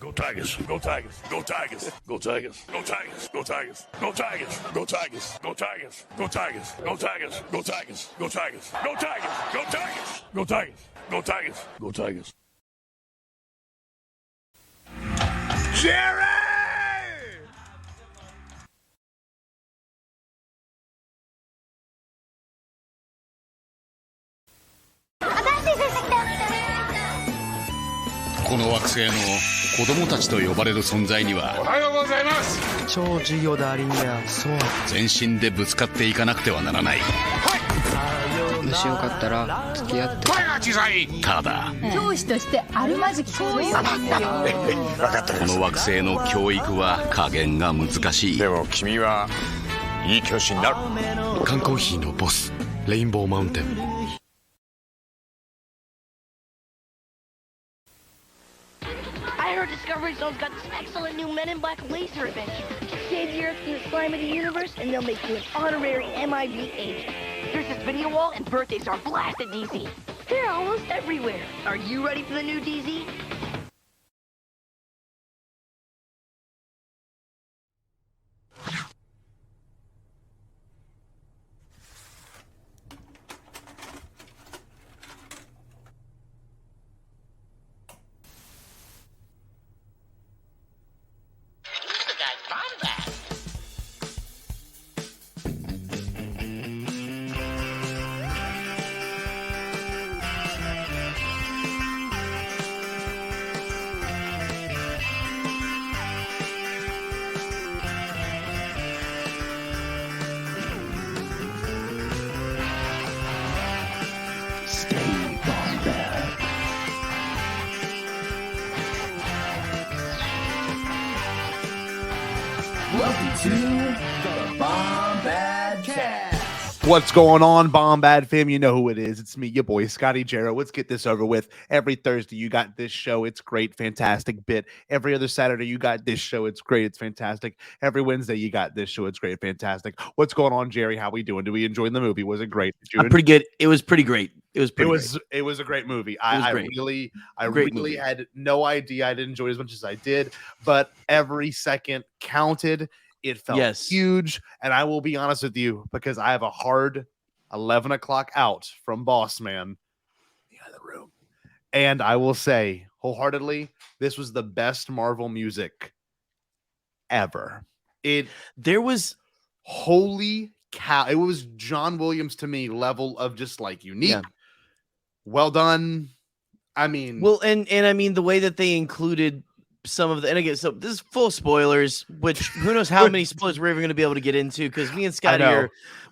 Go Tigers. Go Tigers. Go Tigers. Go Tigers. Go Tigers. Go Tigers. Go Tigers. Go Tigers. Go Tigers. Go Tigers. Go Tigers. Go Tigers. Go Tigers. Go Tigers. Go Tigers. Go Tigers. Go Tigers. Go Tigers. Jerry!この惑星の子供たちと呼ばれる存在にはおはようございます。超授業でありんやそう全身でぶつかっていかなくてはならない。もしよかったら付き合って声が小さい。ただ教師としてあるまじき教師ですよ。分かったこの惑星の教育は加減が難しい。でも君はいい教師になる。缶コーヒーのボスレインボーマウンテン。I heard Discovery Zone's got this excellent new Men in Black laser adventure. Save the Earth from the slime of the universe, and they'll make you an honorary MIB agent. There's this video wall, and birthdays are blasted DZ. They're almost everywhere. Are you ready for the new DZ? What's going on, Bombad fam? You know who it is. It's me, your boy, Scotty Jarrow. Let's get this over with. Every Thursday, you got this show. It's great, fantastic bit. Every other Saturday, you got this show. It's great, it's fantastic. Every Wednesday, you got this show. It's great, fantastic. What's going on, Jerry? How we doing? Do we enjoy the movie? Was it great? I'm pretty good. It was pretty great. It was a great movie. Great. I really movie. had no idea I didn't enjoy it as much as I did, but every second counted. It felt huge, and I will be honest with you, because I have a hard 11 o'clock out from Boss Man in the other room. And I will say wholeheartedly, this was the best Marvel music ever. Holy cow. It was John Williams to me level of just like unique. Yeah. Well done. I mean, well, and I mean the way that they included some of the, and again, so this is full spoilers, which who knows how many spoilers we're even going to be able to get into, because me and Scotty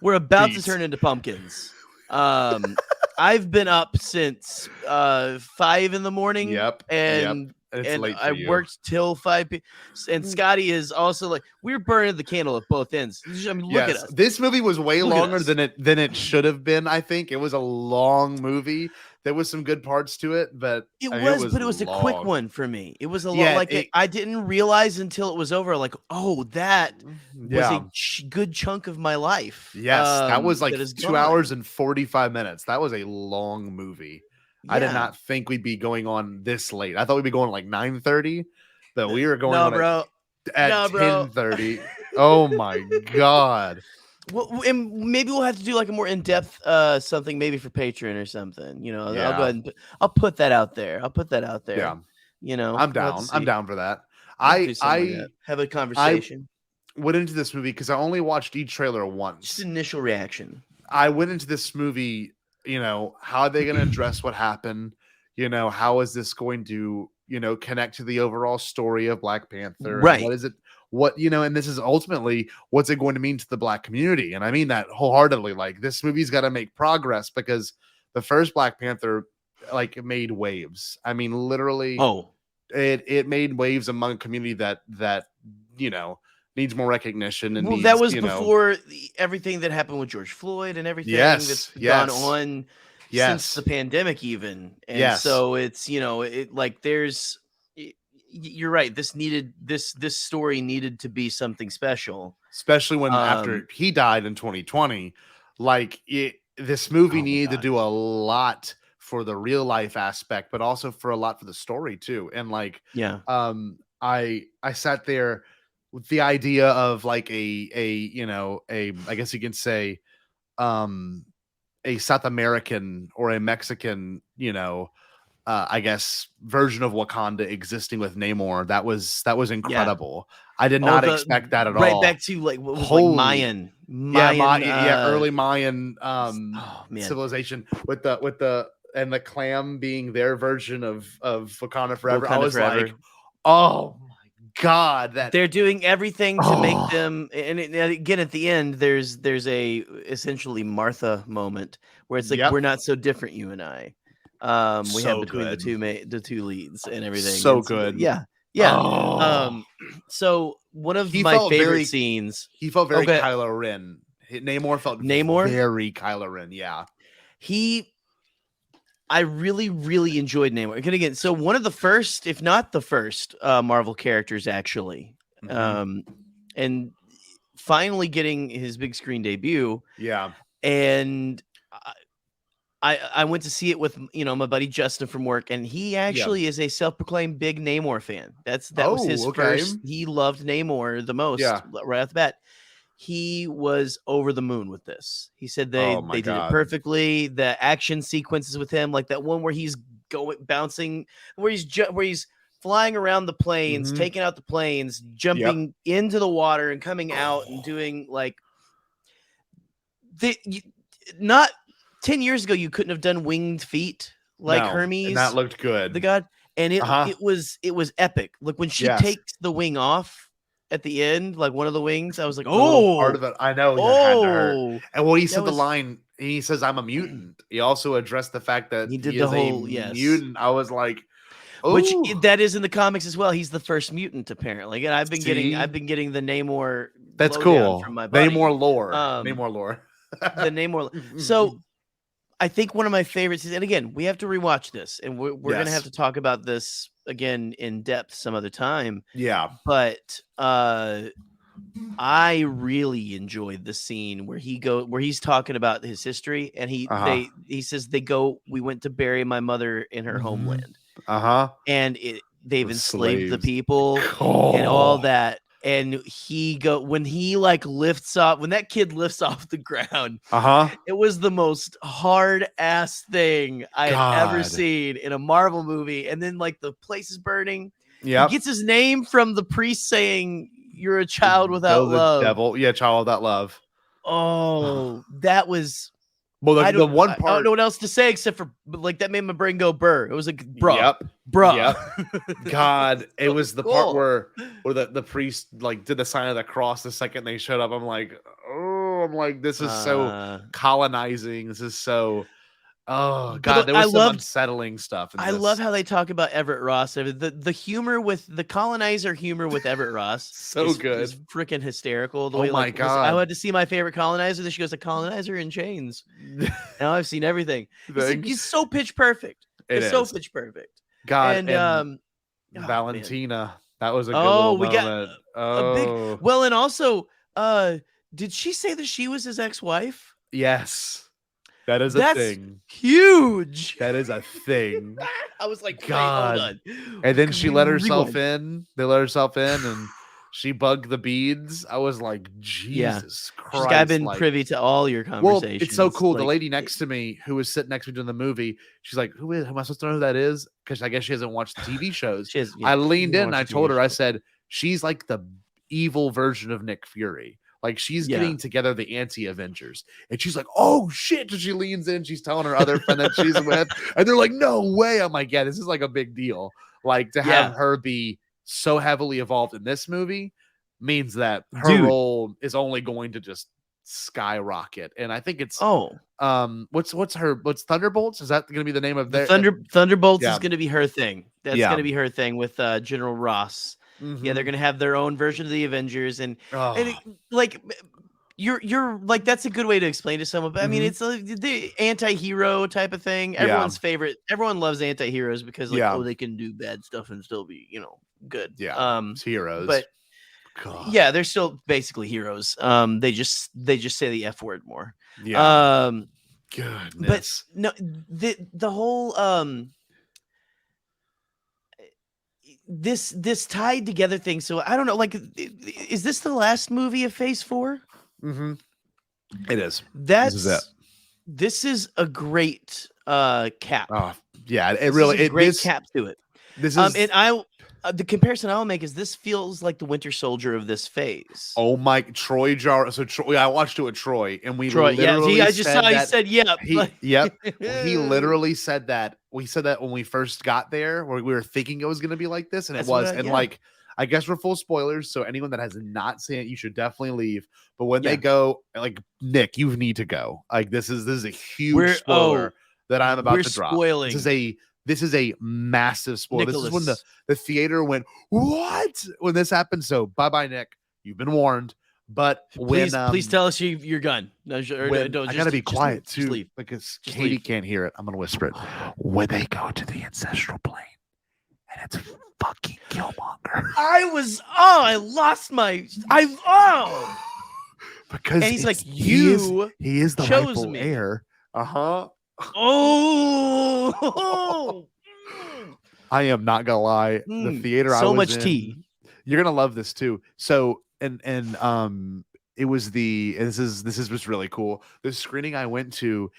we're about to turn into pumpkins. I've been up since 5 in the morning. Yep. And It's late for I you. worked till 5 p.m. And Scotty is also like, we're burning the candle at both ends. I mean, look at us. This movie was way longer than it should have been. I think it was a long movie. There was some good parts to it, but it was a quick one for me. It was a lot I didn't realize until it was over. Like, oh, that was a good chunk of my life. Yes, that was like 2 hours and 45 minutes. That was a long movie. Yeah. I did not think we'd be going on this late. I thought we'd be going like 9:30, but we were going at 10:30. Oh my god. Well, and maybe we'll have to do like a more in-depth something, maybe for Patreon or something. You know, I'll go ahead and I'll put that out there. Yeah. You know, I'm down. I'm down for that. I have a conversation. I went into this movie because I only watched each trailer once. Just initial reaction. I went into this movie, you know, how are they going to address what happened? You know, how is this going to, you know, connect to the overall story of Black Panther? Right. What is it? What, you know, and this is ultimately what's it going to mean to the Black community? And I mean that wholeheartedly. Like, this movie's got to make progress, because the first Black Panther like made waves. I mean, literally, it made waves among a community that you know needs more recognition. And needs, that was before everything that happened with George Floyd and everything that's gone on since the pandemic, even. And so it's, you know, it like there's. You're right. This story needed to be something special, especially when after he died in 2020. Like this movie needed to do a lot for the real life aspect, but also for a lot for the story too. And like, I sat there with the idea of like I guess you can say, a South American or a Mexican, I guess version of Wakanda existing with Namor. That was incredible. I did not expect that at all. Right back to like what was like Mayan, early Mayan civilization with the and the clam being their version of Wakanda Forever. I was like, oh my God, that they're doing everything to make them. And again, at the end, there's a essentially Martha moment where it's like, we're not so different, you and I. We have between the two leads and everything. So good. Yeah. So one of my favorite scenes. He felt very Kylo Ren. Namor felt very Kylo Ren. Yeah. I really, really enjoyed Namor. Again, so one of the first, if not the first, Marvel characters actually, and finally getting his big screen debut. Yeah, and I went to see it with my buddy Justin from work, and he actually is a self-proclaimed big Namor fan. That was his first. He loved Namor the most right off the bat. He was over the moon with this. He said they did it perfectly. The action sequences with him, like that one where he's bouncing, where he's flying around the planes, taking out the planes, jumping into the water and coming out and doing like not 10 years ago, you couldn't have done winged feet like Hermes. And that looked good. The god. And it was epic. Look, when she takes the wing off at the end, like one of the wings, I was like, part of it. I know. And when he said the line, he says, "I'm a mutant." He also addressed the fact that he did the whole mutant. I was like, which that is in the comics as well. He's the first mutant apparently. And I've been getting the Namor. That's cool. From my buddy. Namor lore. Namor lore. The Namor. So I think one of my favorites is, and again, we have to rewatch this, and we're going to have to talk about this again in depth some other time. Yeah. But I really enjoyed the scene where he's talking about his history, and he says we went to bury my mother in her homeland. And they've enslaved the people and all that. And when that kid lifts off the ground, it was the most hard ass thing I had ever seen in a Marvel movie. And then like the place is burning. Yeah. He gets his name from the priest saying, "You're a child without love." Devil. Yeah, child without love. Oh, that was. Well, the one part. I don't know what else to say except for like that made my brain go burr. It was like, bro. God, it was the part where the priest like did the sign of the cross the second they showed up. I'm like, this is so colonizing. This is so. Oh God, there was some unsettling stuff. I love how they talk about Everett Ross. The humor with the colonizer humor with Everett Ross, so good, is freaking hysterical. The way, my God! I had to see my favorite colonizer. Then she goes, "A colonizer in chains." Now I've seen everything. He's so pitch perfect. It's so pitch perfect. God, and Valentina. That was a good little moment. Got a big. Well, and also, did she say that she was his ex-wife? Yes. That's a thing. Huge. That is a thing. I was like, God. Hold on. And then she let herself in. They let herself in, and she bugged the beads. I was like, Jesus Christ! I've been privy to all your conversations. Well, it's so cool. The lady next to me, who was sitting next to me during the movie, she's like, "Who am I supposed to know who that is?" Because I guess she hasn't watched the TV shows. I leaned in and I told her, I said, "She's like the evil version of Nick Fury." Like she's getting together the anti-Avengers, and she's like, "Oh shit!" So she leans in, she's telling her other friend that she's with, and they're like, "No way!" I'm like, "Yeah, this is like a big deal." Like to have her be so heavily involved in this movie means that her role is only going to just skyrocket. And I think it's what's Thunderbolts? Is that going to be the name of their Thunderbolts is going to be her thing. That's going to be her thing with General Ross. Yeah, they're gonna have their own version of the Avengers, and like you're like that's a good way to explain to someone. But I mean, it's the anti-hero type of thing. Everyone's favorite. Everyone loves anti-heroes because they can do bad stuff and still be good. Yeah, it's heroes. But they're still basically heroes. They just say the F word more. goodness. But no, the whole this tied together thing. So I don't know. Like, is this the last movie of Phase 4? Mm-hmm. It is. This is a great cap. Oh yeah, This really is a great cap to it. This is and the comparison I'll make is this feels like the Winter Soldier of this phase. Oh my, Troy Jar. So Troy, I watched it with Troy, and we Troy, literally I just saw he said, "Yep." Yep. He literally said that. We said that when we first got there, where we were thinking it was going to be like this, and it was. Like, I guess we're full spoilers, so anyone that has not seen it, you should definitely leave. But when they go, like Nick, you need to go. Like this is a huge spoiler that I'm about to drop. Spoiling. This is a massive spoiler. Nicholas. This is when the theater went, what? When this happened. So bye, Nick. You've been warned. But please tell us you're gone. No, I gotta be quiet too, because Katie can't hear it. I'm gonna whisper it. When they go to the ancestral plane, and it's fucking Killmonger. I lost my. Because and he's like, he is the rightful heir. Oh, I am not gonna lie. The theater I was much in, tea. You're gonna love this too. So and it was this is just really cool. The screening I went to,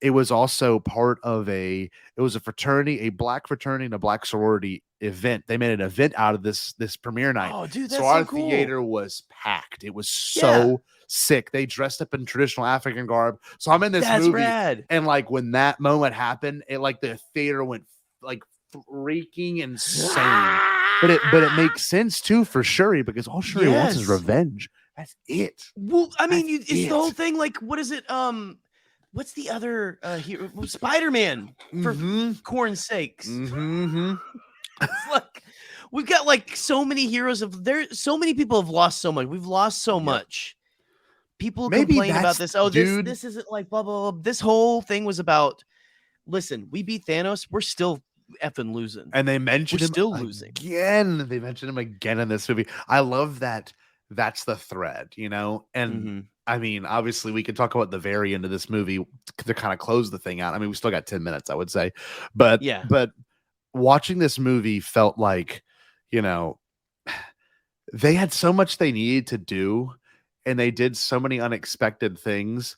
it was also part of a fraternity, a black fraternity and a black sorority event. They made an event out of this premiere night. Oh, dude, that's so our cool. theater was packed. It was so sick. They dressed up in traditional African garb. So I'm in this movie, rad. and like when that moment happened, it like the theater went like freaking insane. But it makes sense too for Shuri, because all Shuri wants is revenge. That's it. Well, I mean, it's the whole thing. Like, what is it? What's the other hero? Spider-Man, for corn's sakes. It's like we've got like so many heroes so many people have lost so much. We've lost so much. People complain about this. Oh, this isn't like blah, blah, blah. This whole thing was about, listen, we beat Thanos. We're still effing losing. And they mentioned him still losing again. They mentioned him again in this movie. I love that. That's the thread, you know? And I mean, obviously we could talk about the very end of this movie to kind of close the thing out. I mean, we still got 10 minutes, I would say. But watching this movie felt like, you know, they had so much they needed to do, and they did so many unexpected things.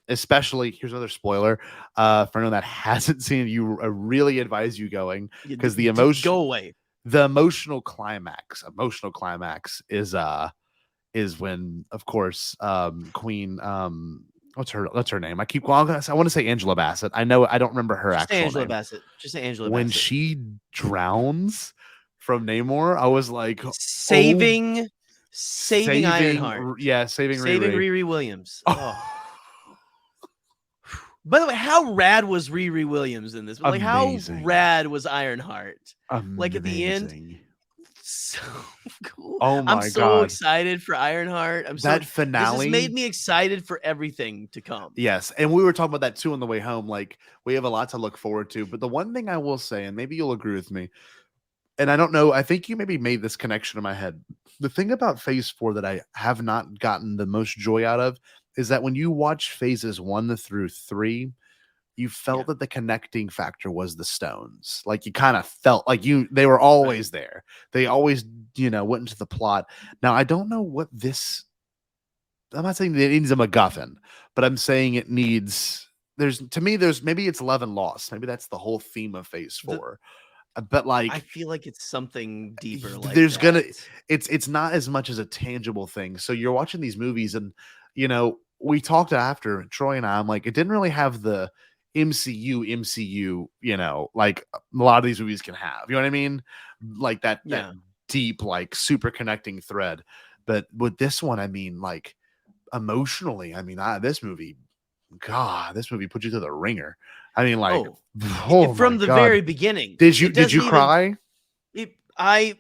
Especially, here's another spoiler for anyone that hasn't seen it. I really advise you going, because the emotion go away. The emotional climax is when, of course, Queen what's her name? I want to say Angela Bassett. I know I don't remember her actual name. Just say Angela Bassett. When she drowns from Namor, I was like, saving Ironheart. Yeah, saving Riri Williams. Oh. By the way, how rad was Riri Williams in this? Like, how rad was Ironheart? Amazing. Like at the end, so cool. Oh my god! I'm so excited for Ironheart. That finale this has made me excited for everything to come. Yes, and we were talking about that too on the way home. Like, we have a lot to look forward to. But the one thing I will say, and maybe you'll agree with me, and I don't know, I think you maybe made this connection in my head. The thing about Phase 4 that I have not gotten the most joy out of is that when you watch phases 1 through 3, you felt that the connecting factor was the stones. Like, you kind of felt like they were always there. They always, went into the plot. Now, I don't know what this, I'm not saying that it needs a MacGuffin, but I'm saying it needs, maybe it's love and loss. Maybe that's the whole theme of Phase 4. But like, I feel like it's something deeper. Like it's not as much as a tangible thing. So you're watching these movies, and we talked after, Troy and I'm like, it didn't really have the MCU, like a lot of these movies can have. You know what I mean? Like that deep, like super connecting thread. But with this one, I mean, like emotionally, I mean, this movie put you through the ringer. I mean, like, from the very beginning. Did you cry? I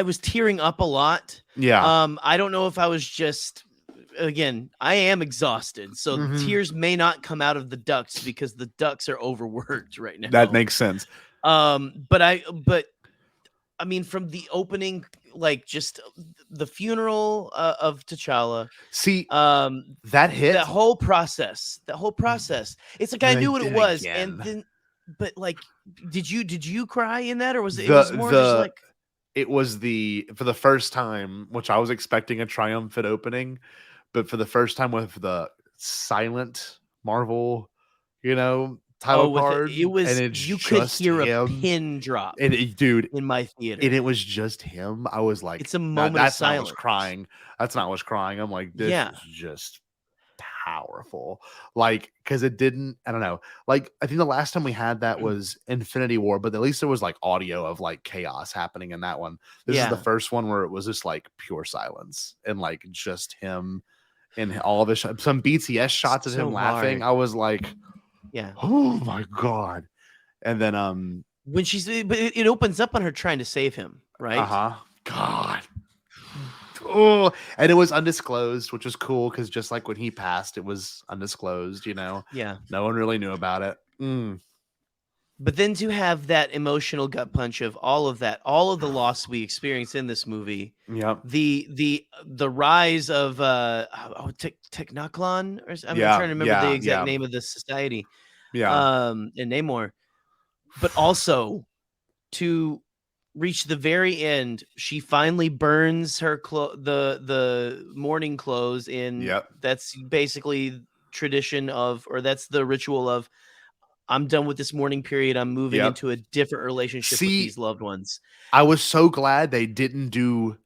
was tearing up a lot. Yeah. I don't know if I was just, again, I am exhausted, so tears may not come out of the ducts because the ducts are overworked right now. That makes sense. But I mean, from the opening, like just the funeral of T'Challa. See, that hit that whole process. It's like I knew what it was, again. and then, but like, did you cry in that, or was it was more just like? It was for the first time, which I was expecting a triumphant opening, but for the first time with the silent Marvel, title card. It was, and you could hear a pin drop. And dude, in my theater, and it was just him. I was like, it's a moment of silence. Not what I was crying. That's not what I was crying. I'm like, this is just powerful. Like, because it didn't, I don't know. Like, I think the last time we had that was Infinity War, but at least there was like audio of like chaos happening in that one. This is the first one where it was just like pure silence and like just him and all of his some BTS shots of him laughing. I was like, oh my god. And then when it opens up on her trying to save him, right? God. Oh, and it was undisclosed, which was cool because just like when he passed, it was undisclosed, Yeah. No one really knew about it. But then to have that emotional gut punch of all of that, all of the loss we experience in this movie. Yep. The rise of Technoclon, or I'm trying to remember the exact name of the society. Yeah. And Namor. But also to reach the very end, she finally burns her the mourning clothes in. Yep. That's basically tradition of, or that's the ritual of, I'm done with this mourning period. I'm moving into a different relationship with these loved ones. I was so glad they didn't do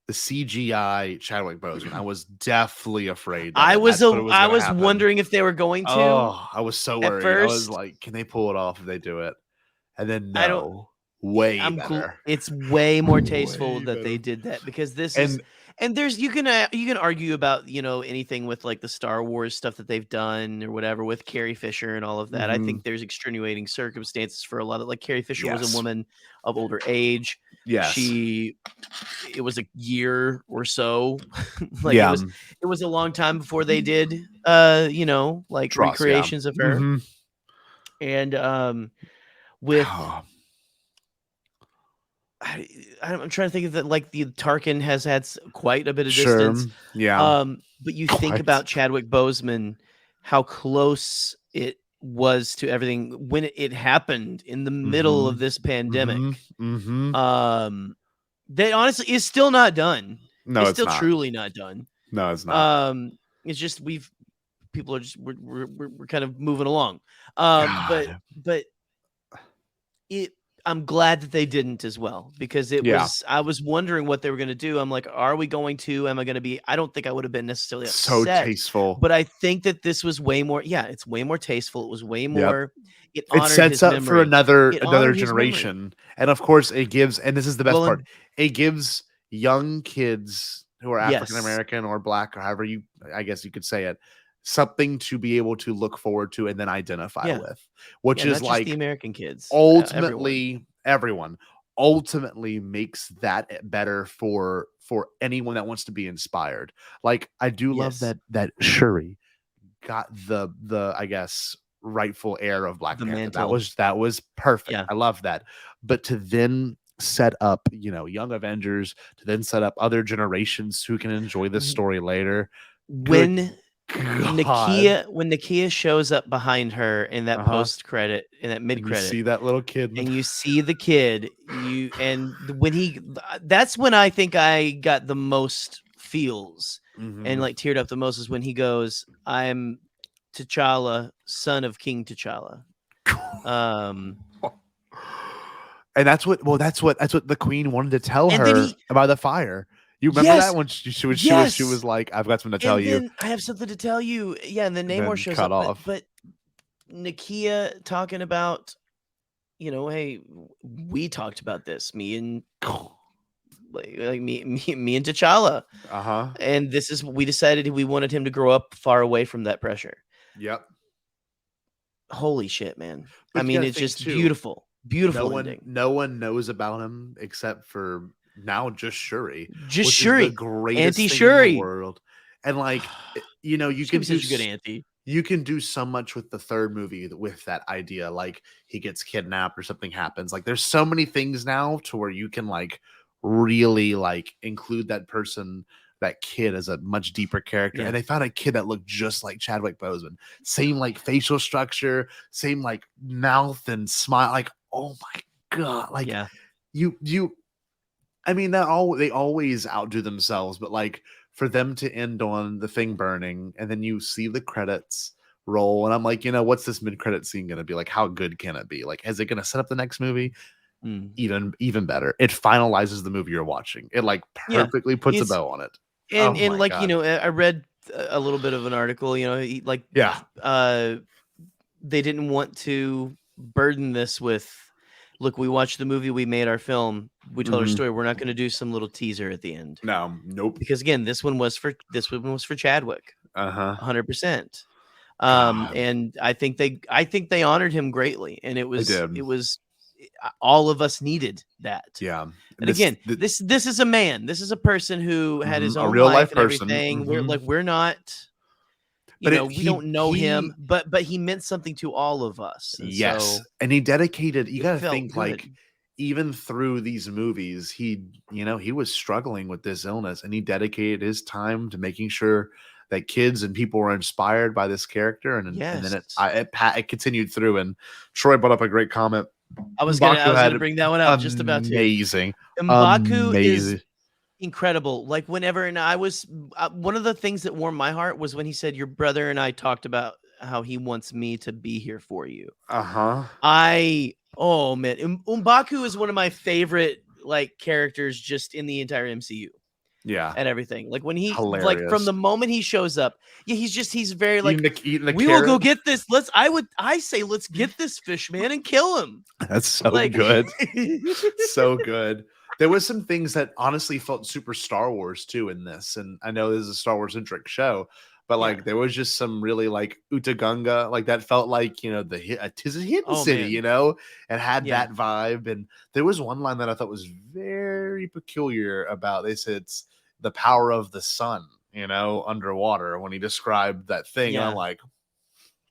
the CGI Chadwick Boseman. I was definitely afraid. I was wondering if they were going to. Oh, I was so worried. I was like, can they pull it off if they do it? And then no. Way better. It's way more tasteful that they did that, because this is, and there's, you can argue about anything with like the Star Wars stuff that they've done or whatever with Carrie Fisher and all of that. I think there's extenuating circumstances for a lot of, like, Carrie Fisher was a woman of older age. Yes, it was a year or so. Like it was a long time before they did like Trust, recreations of her. And with I'm trying to think of that, like the Tarkin has had quite a bit of distance. But you think about Chadwick Boseman, how close it was to everything when it happened in the middle of this pandemic. That honestly is still not done. No, it's still not. Truly not done. No, it's not. It's just people are just we're kind of moving along. But I'm glad that they didn't as well, because I was wondering what they were going to do. I'm like, are we going to, am I going to be, I don't think I would have been necessarily upset, so tasteful, but I think that this was way more, it's way more tasteful. It was way more, it sets up for another generation. And of course it gives, and this is the best part, it gives young kids who are African-American or Black, or however I guess you could say it, something to be able to look forward to and then identify with, which is like the American kids. Ultimately, everyone ultimately makes that better for anyone that wants to be inspired. Like, I do love that Shuri got the I guess rightful heir of Black Panther. That was perfect. I love that. But to then set up, young Avengers, to then set up other generations who can enjoy this story later. When Nakia shows up behind her in that post credit, in that mid credit, you see that little kid, and you see the kid, that's when I think I got the most feels and like teared up the most, is when he goes, "I'm T'Challa, son of King T'Challa." And that's what the Queen wanted to tell her about the fire. You remember that when she was like, "I've got something to tell you. I have something to tell you." Yeah, and then Namor shows up. But Nakia talking about, hey, we talked about this. Me and me and T'Challa. And this is what we decided. We wanted him to grow up far away from that pressure. Yep. Holy shit, man! But I mean, it's just beautiful. Beautiful ending. No one knows about him except for now just Shuri. Just Shuri. The greatest Auntie thing Shuri in the world. And like, you can be such a good auntie. you can do so much with the third movie with that idea. Like he gets kidnapped or something happens. Like there's so many things now to where you can like really like include that person, that kid as a much deeper character. Yeah. And they found a kid that looked just like Chadwick Boseman. Same like facial structure, same like mouth and smile. Like, oh my God. Like I mean, they always outdo themselves, but like for them to end on the thing burning and then you see the credits roll, and I'm like, what's this mid-credit scene going to be like? How good can it be? Like, is it going to set up the next movie? Even better. It finalizes the movie you're watching. It like perfectly puts a bow on it. And like, God. I read a little bit of an article, they didn't want to burden this with, look, we watched the movie, we made our film, we told our story. We're not going to do some little teaser at the end. Nope. Because again, this one was for Chadwick. 100%. And I think they honored him greatly, and it was all of us needed that. Yeah. And again, this is a man. This is a person who had his own real life and person. Everything. We're not. We don't know him, but he meant something to all of us. And yes, and he dedicated. You got to think good. like even through these movies, he was struggling with this illness, and he dedicated his time to making sure that kids and people were inspired by this character. And then it continued through. And Troy brought up a great comment. I was gonna bring that one up. Just about to. Amazing. M'Baku is incredible. Like whenever, and I was one of the things that warmed my heart was when he said, "Your brother and I talked about how he wants me to be here for you." Oh man, M'Baku is one of my favorite like characters just in the entire MCU. Yeah, and everything. Like when he hilarious. Like from the moment he shows up, he's very like eating the we will go get this. I say let's get this fish man and kill him. That's so good. So good. There was some things that honestly felt super Star Wars too in this, and I know this is a Star Wars centric show, but like there was just some really like Utagunga, like that felt like tis a hidden city, and had that vibe. And there was one line that I thought was very peculiar about. They said it's the power of the sun, underwater when he described that thing. And I'm like,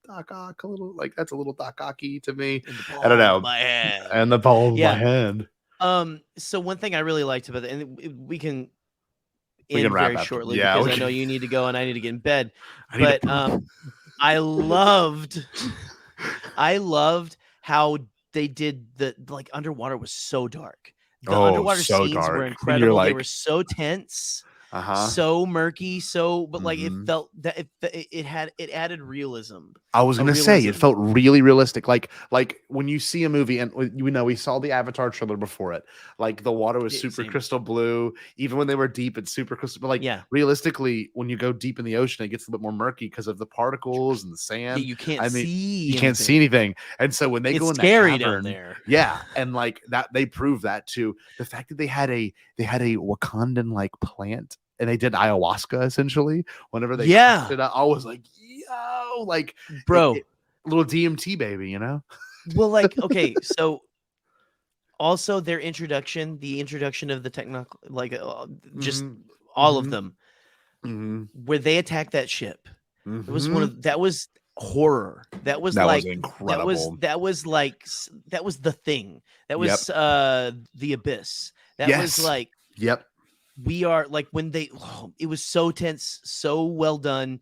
Doc-ock, a little like that's a little Doc-ocky to me. I don't know. And the palm of my hand. So one thing I really liked about it, and we can end very shortly because I know you need to go and I need to get in bed. But I loved how they did the underwater was so dark. The underwater scenes were incredible. They were so tense. So murky, but like it felt that it added realism. I was gonna say it felt really realistic. Like when you see a movie, and we saw the Avatar trailer before it. Like the water was super crystal blue, even when they were deep, it's super crystal. But realistically, when you go deep in the ocean, it gets a little bit more murky because of the particles and the sand. You can't see. You can't see anything. And so when they go in scary that cavern, down there. Yeah, and like that, they prove that too. The fact that they had a Wakandan like plant. And they did ayahuasca essentially. Whenever they it, I was like, "Yo, like, bro, little DMT baby," Well, like, okay, so also the introduction of the technical, like, just all of them, where they attacked that ship. It was that was horror. That was incredible. That was the thing. That was the abyss. That was like, we are like when it was so tense, so well done.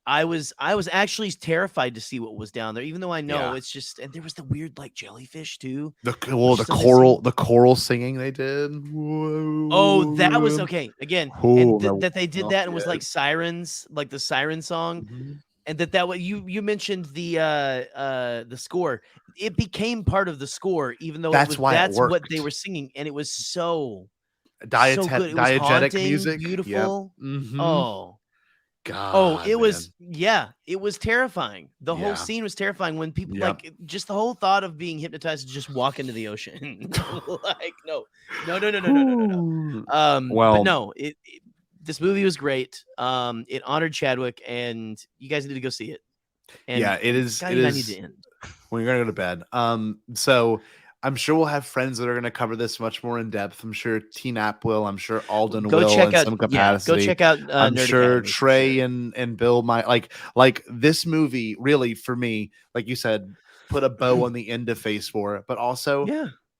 I was actually terrified to see what was down there, even though I know it's just, and there was the weird like jellyfish too. The coral singing they did. Oh, that was okay. Again, and that they did that and it was like sirens, like the siren song, and that what you mentioned the score. It became part of the score, even though that's what they were singing, and it was so. Diegetic music, beautiful. Yep. Oh God! It was it was terrifying. The whole scene was terrifying when people like just the whole thought of being hypnotized to just walk into the ocean. Like no. But no, this movie was great. It honored Chadwick, and you guys need to go see it. And it is. I need to end. Well, you're gonna go to bed. So I'm sure we'll have friends that are going to cover this much more in depth. I'm sure T-Nap will. I'm sure Alden will check in out, some capacity. go check out. I'm Nerd sure Academy. Trey and Bill might like this movie. Really, for me, like you said, put a bow on the end of Phase 4. But also,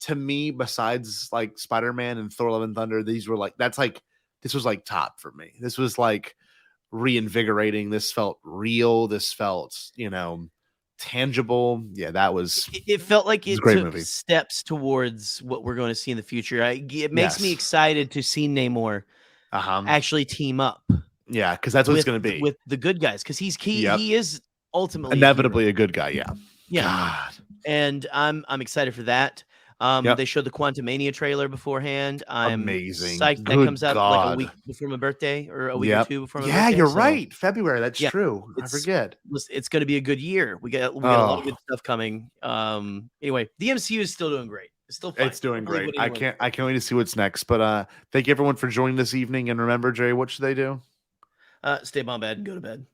to me, besides like Spider-Man and Thor: Love and Thunder, these were like this was like top for me. This was like reinvigorating. This felt real. This felt tangible. Yeah, that was. It felt like it took movie. Steps towards what we're going to see in the future. It makes me excited to see Namor actually team up. Yeah, because that's what it's going to be with the good guys. Because he is ultimately inevitably a good guy. Yeah. God. And I'm excited for that. They showed the Quantumania trailer beforehand. I'm amazing. Psyched that comes out like a week before my birthday or a week or two before my birthday. Yeah, you're right. February. That's true. I forget. It's going to be a good year. We got a lot of good stuff coming. Anyway, the MCU is still doing great. It's still fine. It's doing great. I can't wait to see what's next. But thank you everyone for joining this evening. And remember, Jerry, what should they do? Stay on bed and go to bed.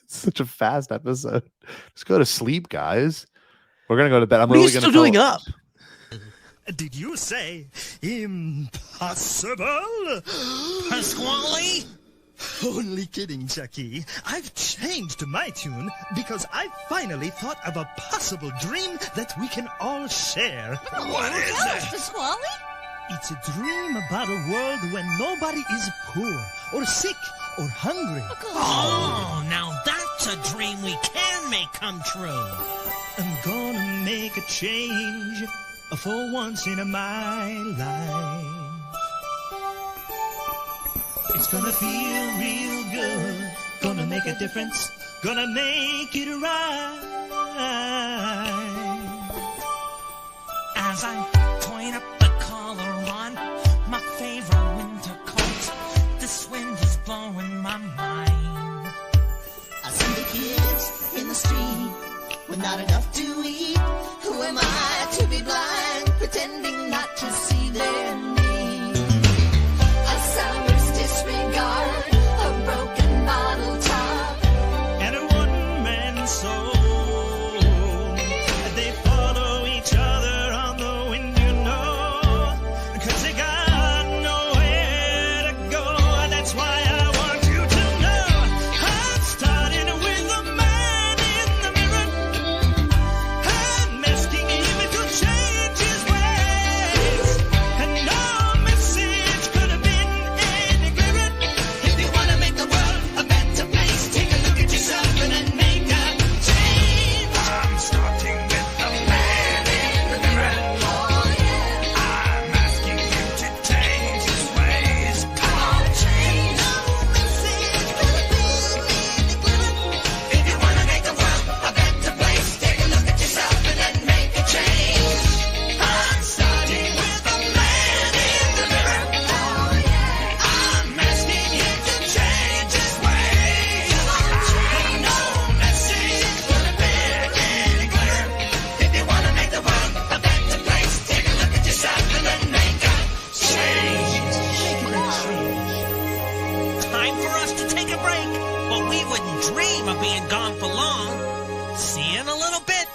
It's such a fast episode. Just go to sleep, guys. We're gonna go to bed. I'm what really are you still doing up? Did you say impossible? Pasquale? Only kidding, Chucky. I've changed my tune because I finally thought of a possible dream that we can all share. What is it? Pasquale? It's a dream about a world when nobody is poor or sick or hungry. Oh, now that's a dream we can make come true. I'm gonna make a change for once in my life. It's gonna feel real good. Gonna make a difference. Gonna make it right. As I point up the collar on my favorite winter coat, this wind is blowing my mind. I see the kids in the street with not enough to eat. Who am I to be blind, pretending not to see their need? A sour's disregard, a broken bottle top, and a one-man soul. They follow each other on the wind, 'cause they got nowhere to go. That's why I want you to know I'm starting with the man in the mirror. I'm asking him to change his ways, and no message could have been any clearer. If you want to make the world a better place, take a look at yourself and then make a change. I'm starting with the man in the mirror. oh yeah, I'm asking him to change his ways. Come on, change. no message could have been any clearer. If you want to make the world a better place, take a look at yourself and then make a change. I'm starting with the man in the mirror. Oh yeah, I'm asking him to change his ways. No message could have been any clearer. If you want to make the world a better place, take a look at yourself and then make a change. Time for us to take a break, but we wouldn't dream of being gone for long. See you in a little bit.